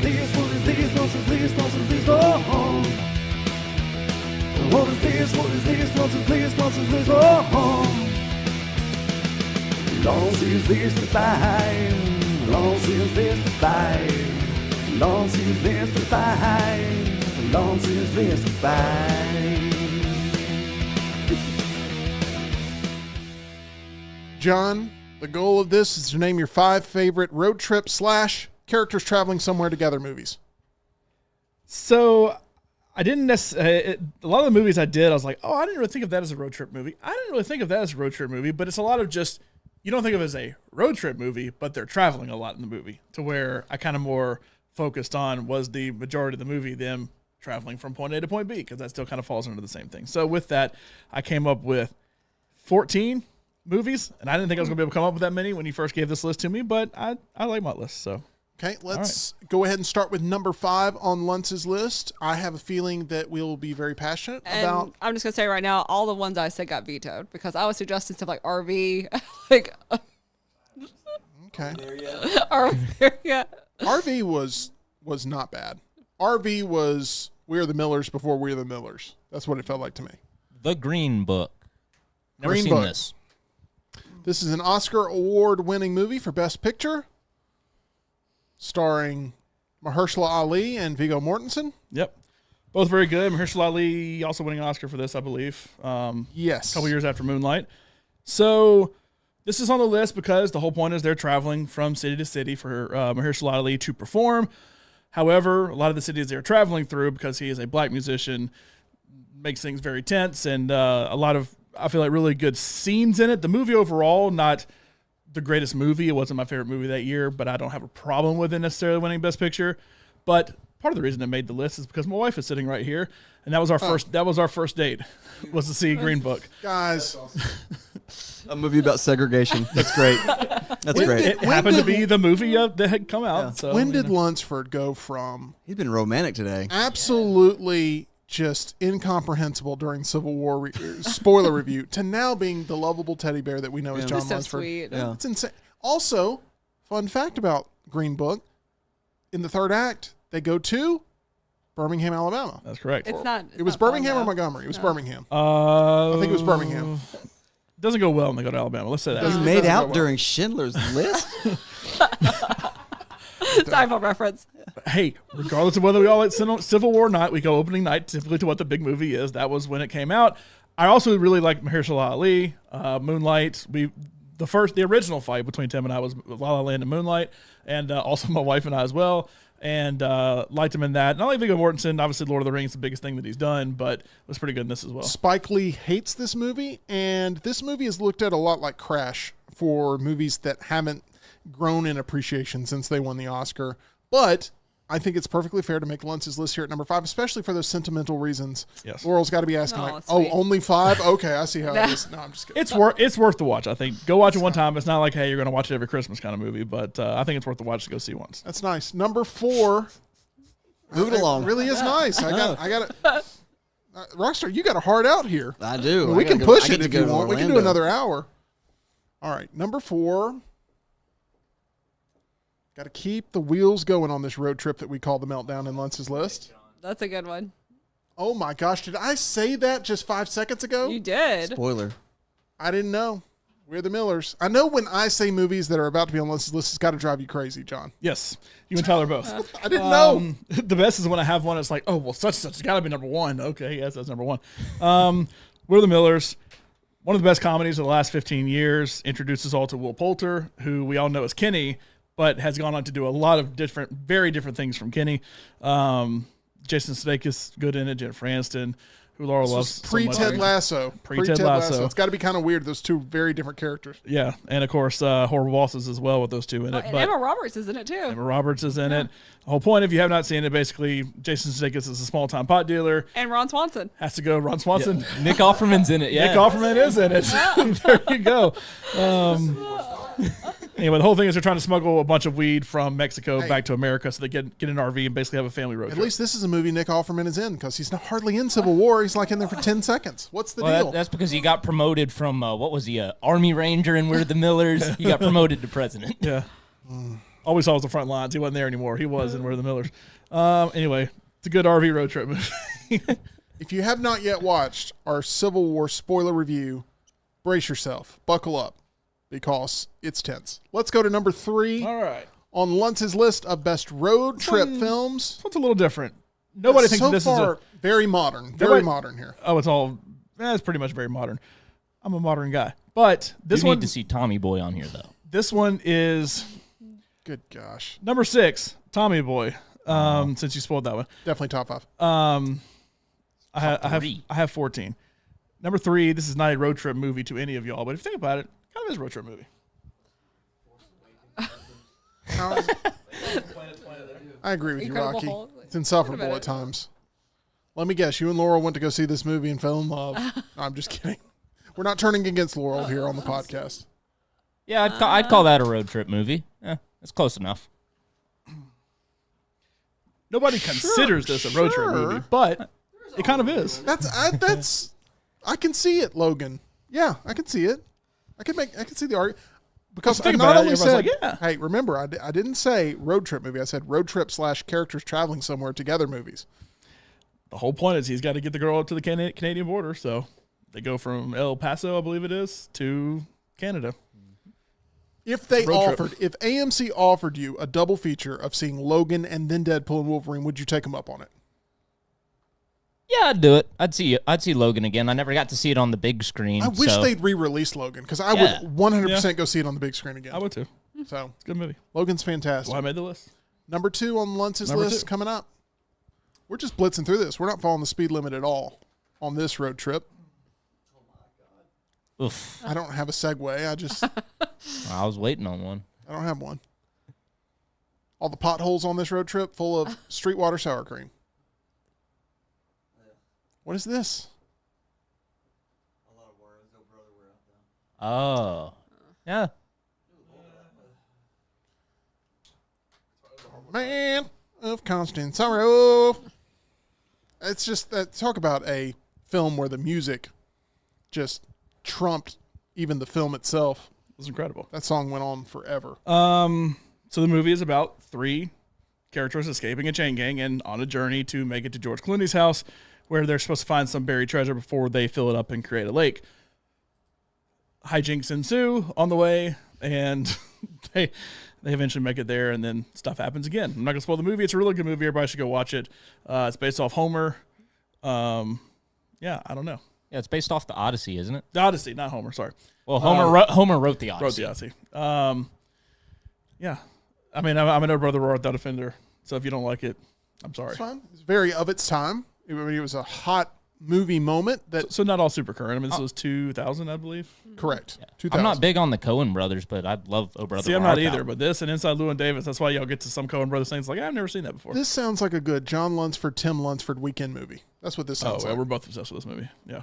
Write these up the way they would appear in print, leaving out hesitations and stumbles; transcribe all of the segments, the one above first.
list? What is this? Lunce's list? Lunce's list. Oh. What is this? What is this? Lunce's list? Lunce's list. Oh. Lunce's list of 5. Lunce's list of 5. Lunce's list of 5. Lunce's list of 5. John, the goal of this is to name your 5 favorite road trip / characters traveling somewhere together movies. So I didn't necessarily, a lot of the movies I did, I was like, oh, I didn't really think of that as a road trip movie. I didn't really think of that as a road trip movie, but it's a lot of just, you don't think of it as a road trip movie, but they're traveling a lot in the movie, to where I kind of more focused on was the majority of the movie them traveling from point A to point B, because that still kind of falls under the same thing. So with that, I came up with 14 movies, and I didn't think I was going to be able to come up with that many when you first gave this list to me, but I like my list. So Okay, let's go ahead and start with number 5 on Lunce's list. I have a feeling that we'll be very passionate about. I'm just going to say right now, all the ones I said got vetoed because I was suggesting stuff like RV, like Okay. RV was not bad. RV was We're the Millers before We're the Millers. That's what it felt like to me. The Green Book. Never Green seen Book. this. This is an Oscar award-winning movie for Best Picture, starring Mahershala Ali and Viggo Mortensen. Yep. Both very good. Mahershala Ali also winning an Oscar for this, I believe. Yes. A couple years after Moonlight. So this is on the list because the whole point is they're traveling from city to city for Mahershala Ali to perform. However, a lot of the cities they're traveling through, because he is a black musician, makes things very tense, and a lot of, I feel like, really good scenes in it. The movie overall, not the greatest movie. It wasn't my favorite movie that year, but I don't have a problem with it necessarily winning Best Picture. But part of the reason it made the list is because my wife is sitting right here, and that was our first. That was our first date, was to see Green Book. Guys, a movie about segregation. That's great. That's great. It happened to be the movie that had come out. Yeah. So when did Lunsford go from He's been romantic today. absolutely just incomprehensible during Civil War spoiler review to now being the lovable teddy bear that we know as John Just so Lunsford? sweet. Yeah. It's insane. Also, fun fact about Green Book, in the third act, they go to Birmingham, Alabama. That's correct. It's not. It was Birmingham or Montgomery? It was Birmingham. I think it was Birmingham. Doesn't go well when they go to Alabama. Let's say that. You made out during Schindler's List? Seinfeld reference. Hey, regardless of whether we all like Civil War or not, we go opening night typically to what the big movie is. That was when it came out. I also really like Mahershala Ali, Moonlight. The original fight between Tim and I was La La Land and Moonlight, and also my wife and I as well. And liked him in that. Not only Viggo Mortensen, obviously Lord of the Rings, the biggest thing that he's done, but was pretty good in this as well. Spike Lee hates this movie, and this movie is looked at a lot like Crash for movies that haven't grown in appreciation since they won the Oscar. But I think it's perfectly fair to make Lunce's list here at number 5, especially for those sentimental reasons. Yes. Laurel's got to be asking, Oh, oh, sweet. only 5? Okay, I see how it is. No, I'm just kidding. It's worth the watch, I think. Go watch it one time. It's not like, hey, you're going to watch it every Christmas kind of movie, but I think it's worth the watch to go see once. That's nice. Number 4. Move it along. It really is nice. I got it. Rockstar, you got a heart out here. I do. We I can gotta go- push I get it to if go you to want. We can do Orlando. another hour. All right, number 4. Got to keep the wheels going on this road trip that we call the Meltdown in Lunce's list. That's a good one. Oh my gosh, did I say that just 5 seconds ago? You did. Spoiler. I didn't know. We're the Millers. I know when I say movies that are about to be on Lunce's list, it's got to drive you crazy, John. Yes, you and Tyler both. I didn't know. The best is when I have one. It's like, oh well, such has got to be number 1. Okay, yes, that's number 1. We're the Millers. One of the best comedies of the last 15 years. Introduces all to Will Poulter, who we all know as Kenny, but has gone on to do a lot of very different things from Kenny. Jason Sudeikis good in it. Jennifer Aniston, who Laura loves. Pre-Ted Lasso. Pre-Ted Lasso. It's got to be kind of weird, those two very different characters. Yeah, and of course, Horrible Bosses as well with those two in it. And but Emma Roberts is in it too. Emma Roberts is in it. The whole point, if you have not seen it, basically, Jason Sudeikis is a small-time pot dealer. And Ron Swanson. Has to go. Ron Swanson. Nick Offerman's in it. Yeah. Nick Offerman is in it. There you go. Anyway, the whole thing is they're trying to smuggle a bunch of weed from Mexico back to America so they get an RV and basically have a family road At trip. least this is a movie Nick Offerman is in because he's not hardly in Civil War. He's like in there for 10 seconds. What's the deal? That's because he got promoted from, what was he, Army Ranger and We're the Millers. He got promoted to president. Yeah. All we saw was the front lines. He wasn't there anymore. He was in We're the Millers. Anyway, it's a good RV road trip movie. If you have not yet watched our Civil War spoiler review, brace yourself, buckle up, because it's tense. Let's go to number 3 All right. on Lunce's list of best road trip films. It's a little different. Nobody thinks so this far, is a... very modern. Very Nobody- modern here. Oh, it's all... it's pretty much very modern. I'm a modern guy. But this You one... need to see Tommy Boy on here, though. This one is Good gosh. number 6, Tommy Boy. Since you spoiled that one. Definitely top 5. Three. I have 14. Number 3, this is not a road trip movie to any of y'all, but if you think about it, kind of is a road trip movie. I agree with Incredible you, Rocky. Hulk. It's insufferable What about at it? times. Let me guess, you and Laurel went to go see this movie and fell in love. No, I'm just kidding. We're not turning against Laurel here on the podcast. Yeah, I'd call that a road trip movie. It's close enough. Nobody considers this a road trip movie, but it kind of is. I can see it, Logan. Yeah, I can see it. I can see the argument. Because I think not about it, only everybody's said, like, yeah. hey, remember, I didn't say road trip movie. I said road trip / characters traveling somewhere together movies. The whole point is he's got to get the girl up to the Canadian border, so they go from El Paso, I believe it is, to Canada. If they Road trip. offered, if AMC offered you a double feature of seeing Logan and then Deadpool and Wolverine, would you take them up on it? Yeah, I'd do it. I'd see Logan again. I never got to see it on the big screen. I wish so- they'd re-release Logan because I Yeah. would 100% go see it on the big screen again. I would too. So It's a good movie. Logan's fantastic. Well, I made the list. Number 2 on Lunce's Number list 2. coming up. We're just blitzing through this. We're not following the speed limit at all on this road trip. Oof. I don't have a segue. I was waiting on one. I don't have one. All the potholes on this road trip full of street water sour cream. What is this? Oh. Yeah. Man of constant sorrow. It's just that talk about a film where the music just trumped even the film itself. It was incredible. That song went on forever. So the movie is about 3 characters escaping a chain gang and on a journey to make it to George Clooney's house, where they're supposed to find some buried treasure before they fill it up and create a lake. Hijinks ensue on the way, and they eventually make it there, and then stuff happens again. I'm not gonna spoil the movie. It's a really good movie. Everybody should go watch it. It's based off Homer. Yeah, I don't know. Yeah, it's based off the Odyssey, isn't it? The Odyssey, not Homer. Sorry, Well, Homer wrote the Odyssey. wrote the Odyssey. Yeah, I mean, I'm an brother Roar without offender. So if you don't like it, I'm sorry. It's fine. It's very of its time. It was a hot movie moment that So not all super current. I mean, this was 2000, I believe. correct. I'm 2000. not big on the Coen brothers, but I love Oh Brother. See, I'm Where not Art Thou. either. But this and Inside Llewyn Davis, that's why y'all get to some Coen Brothers things like, I've never seen that before. This sounds like a good John Lunsford, Tim Lunsford weekend movie. That's what this Oh, sounds yeah, like. we're both obsessed with this movie. Yeah.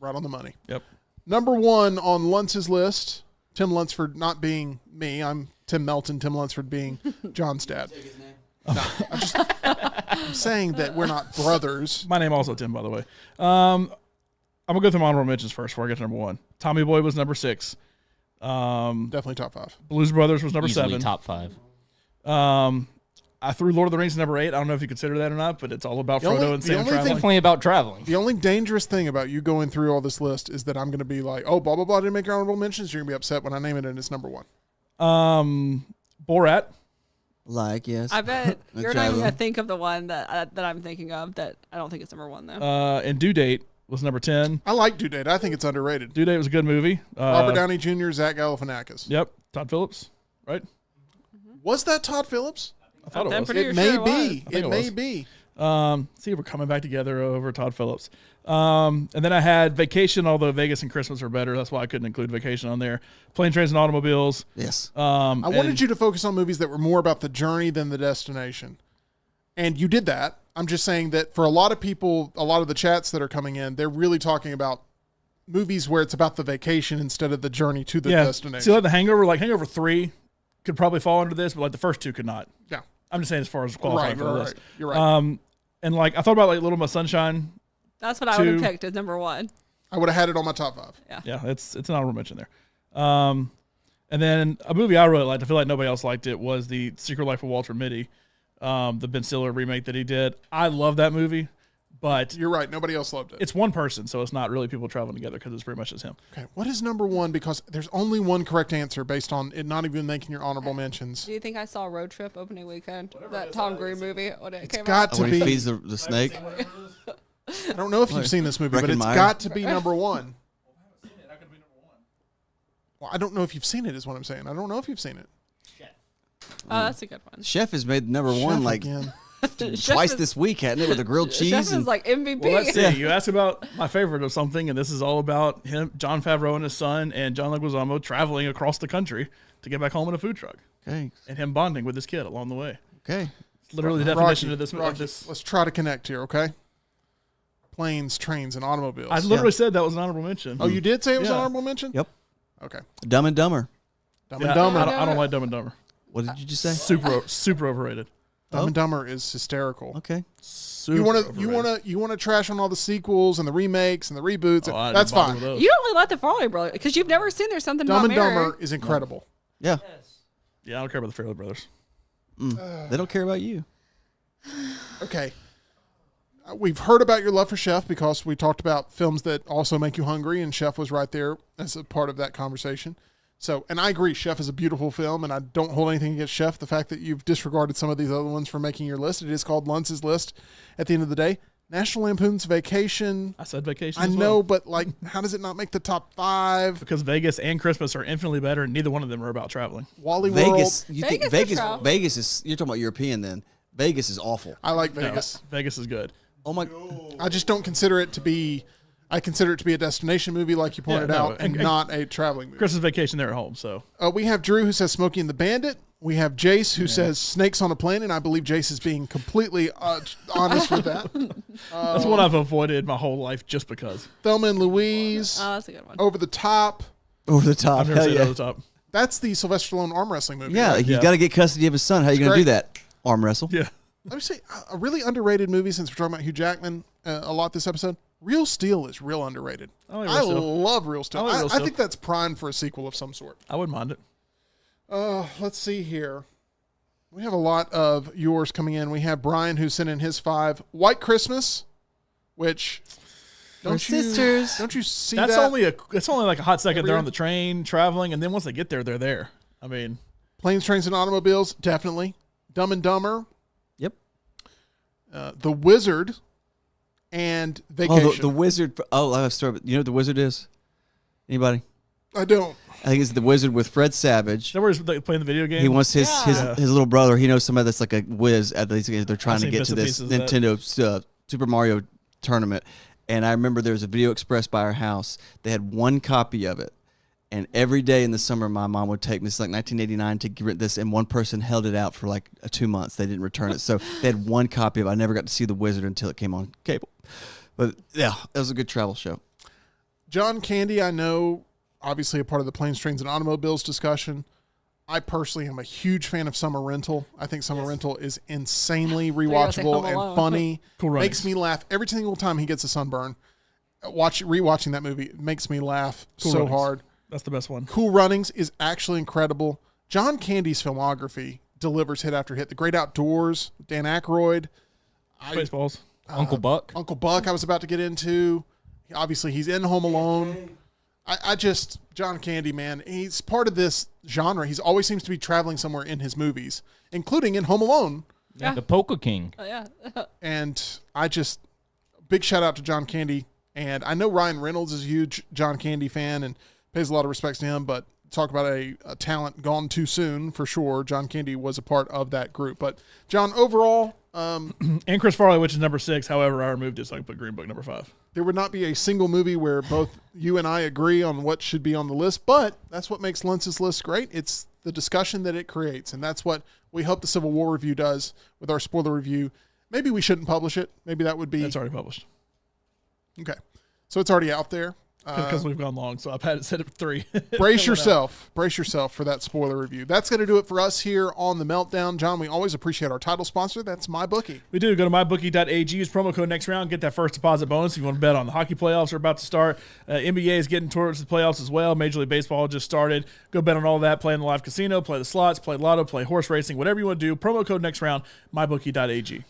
Right on the money. Yep. Number 1 on Lunce's list, Tim Lunsford not being me. I'm Tim Melton, Tim Lunsford being John's dad. No, I'm saying that we're not brothers. My name also Tim, by the way. I'm gonna go through my honorable mentions first before I get to number 1. Tommy Boy was number 6. Definitely top 5. Blues Brothers was number Easily 7. top 5. I threw Lord of the Rings number 8. I don't know if you consider that or not, but it's all about The only- Frodo and the Sam only traveling. Definitely about traveling. The only dangerous thing about you going through all this list is that I'm going to be like, oh, blah, blah, blah, didn't make your honorable mentions. You're going to be upset when I name it and it's number 1. Borat. Like, yes. I bet A you're not even traveler. gonna think of the one that I'm thinking of. That I don't think it's number 1 though. And Due Date was number 10. I like Due Date. I think it's underrated. Due Date was a good movie. Robert Downey Jr., Zach Galifianakis. Yep. Todd Phillips, right? Was that Todd Phillips? I thought it I'm was. pretty It sure may it was. be. I think It it may was. be. See, we're coming back together over Todd Phillips. And then I had Vacation, although Vegas and Christmas are better. That's why I couldn't include Vacation on there. Plane, Trains, and Automobiles. Yes. I wanted you to focus on movies that were more about the journey than the destination. And you did that. I'm just saying that for a lot of people, a lot of the chats that are coming in, they're really talking about movies where it's about the vacation instead of the journey to the destination. See, like The Hangover, like Hangover 3 could probably fall under this, but like the first 2 could not. Yeah. I'm just saying as far as qualifying for this. Right. You're right. And like I thought about like Little Miss Sunshine. That's what I would have 2. picked as number 1. I would have had it on my top 5. Yeah, it's an honorable mention there. And then a movie I really liked, I feel like nobody else liked it, was The Secret Life of Walter Mitty, the Ben Stiller remake that he did. I love that movie, but You're right. Nobody else loved it. it's one person, so it's not really people traveling together because it's pretty much just him. Okay. What is number one? Because there's only one correct answer based on it not even making your honorable mentions. Do you think I saw Road Trip opening weekend? That Tom Green movie when it came got out? to When he be. feeds the snake. I don't know if you've seen this movie, but it's Breckenmeyer. got to be number one. Well, I don't know if you've seen it, is what I'm saying. I don't know if you've seen it. Oh, that's a good one. Chef has made number one Chef like again. twice this week, hadn't it? With the grilled cheese. Chef is and- like MVP. Well, let's see. You asked about my favorite of something, and this is all about him, John Favreau and his son, and John Leguizamo traveling across the country to get back home in a food truck, okay. and him bonding with his kid along the way. Okay. It's literally the definition Rocky, of this. Rocky, let's try to connect here, okay? Planes, trains, and automobiles. I literally said that was an honorable mention. Oh, you did say it was an Yeah. honorable mention? Yep. Okay. Dumb and Dumber. Dumb Yeah, and Dumber. I don't like Dumb and Dumber. What did you just say? Super overrated. Dumb and Dumber is hysterical. Okay. Super You overrated. want to trash on all the sequels and the remakes and the reboots. Oh, I That's didn't bother fine. with those. You don't really like the Farley Brothers because you've never seen There's Something Dumb About and Mary. Dumber is incredible. Yeah. Yeah, I don't care about the Fairley Brothers. They don't care about you. Okay. We've heard about your love for Chef because we talked about films that also make you hungry, and Chef was right there as a part of that conversation. So, and I agree, Chef is a beautiful film, and I don't hold anything against Chef. The fact that you've disregarded some of these other ones for making your list, it is called LUNCE'S List at the end of the day. National Lampoon's Vacation. I said Vacation. I as know, well. but like, how does it not make the top 5? Because Vegas and Christmas are infinitely better, and neither one of them are about traveling. Wally Vegas. World. You think Vegas is Vegas? travel. Vegas is. You're talking about European then. Vegas is awful. I like No, Vegas. Vegas is good. Oh my. I just don't consider it to be. I consider it to be a destination movie, like you pointed no, out, and and- not a traveling movie. Christmas Vacation, they're at home, so We have Drew who says Smokey and the Bandit. We have Jace who says Snakes on a Plane, and I believe Jace is being completely honest with that. that's what I've avoided my whole life just because. Thelma and Louise, Oh, that's a good one. Over the Top. Over the top. I've never Hell seen it yeah. over the top. That's the Sylvester Stallone arm wrestling movie. Yeah, right? he's Yeah. got to get custody of his son. How are you going to great. do that? Arm wrestle. Yeah. Let me say a really underrated movie since we're talking about Hugh Jackman a lot this episode. Real Steel is real underrated. I like I Real Steel. love Real Steel. I like Real I Steel. think that's primed for a sequel of some sort. I wouldn't mind it. Let's see here. We have a lot of yours coming in. We have Brian who sent in his 5. White Christmas, which don't you see That's that? It's only like a hot second. They're Over on the train traveling, and then once they get there, they're there. I mean, Planes, Trains, and Automobiles, definitely. Dumb and Dumber, Yep. The Wizard, and Vacation. Oh, the wizard. Oh, I have a story. But you know what the wizard is? Anybody? I don't. I think it's the wizard with Fred Savage. is that where he's playing the video game? He wants his Yeah. his little brother. He knows somebody that's like a whiz. At least they're trying I've to seen get bits to and this pieces of that. Nintendo Super Mario tournament. And I remember there was a Video Express by our house. They had one copy of it. And every day in the summer, my mom would take me, this is like 1989, to rent this, and one person held it out for like 2 months. They didn't return it. So they had one copy of it. I never got to see The Wizard until it came on cable. But yeah, it was a good travel show. John Candy, I know, obviously a part of the Planes, Trains, and Automobiles discussion. I personally am a huge fan of Summer Rental. I think Summer Rental is insanely you gotta say rewatchable Home and Alone. funny. Cool Runnings. Makes me laugh every single time he gets a sunburn. Rewatching that movie makes me laugh Cool so Runnings. hard. That's the best one. Cool Runnings is actually incredible. John Candy's filmography delivers hit after hit. The Great Outdoors, Dan Aykroyd, Spaceballs. Uncle Buck. Uncle Buck I was about to get into. Obviously, he's in Home Alone. John Candy, man, he's part of this genre. He's always seems to be traveling somewhere in his movies, including in Home Alone. Yeah. The Polka King. Oh, yeah. And big shout out to John Candy. And I know Ryan Reynolds is a huge John Candy fan and pays a lot of respects to him, but talk about a talent gone too soon for sure. John Candy was a part of that group. But John, overall, And Chris Farley, which is number 6. However, I removed it so I can put Green Book number 5. there would not be a single movie where both you and I agree on what should be on the list, but that's what makes LUNCE'S List great. It's the discussion that it creates, and that's what we hope the Civil War review does with our spoiler review. Maybe we shouldn't publish it. Maybe that would be... It's already published. Okay. So it's already out there. Because we've gone long, so I've had it set at 3. Brace yourself for that spoiler review. That's going to do it for us here on the Meltdown. John, we always appreciate our title sponsor. That's MyBookie. We do. Go to mybookie.ag, use promo code next round, get that first deposit bonus if you want to bet on the hockey playoffs are about to start. NBA is getting towards the playoffs as well. Major League Baseball just started. Go bet on all that. Play in the live casino, play the slots, play lotto, play horse racing, whatever you want to do. Promo code next round, mybookie.ag.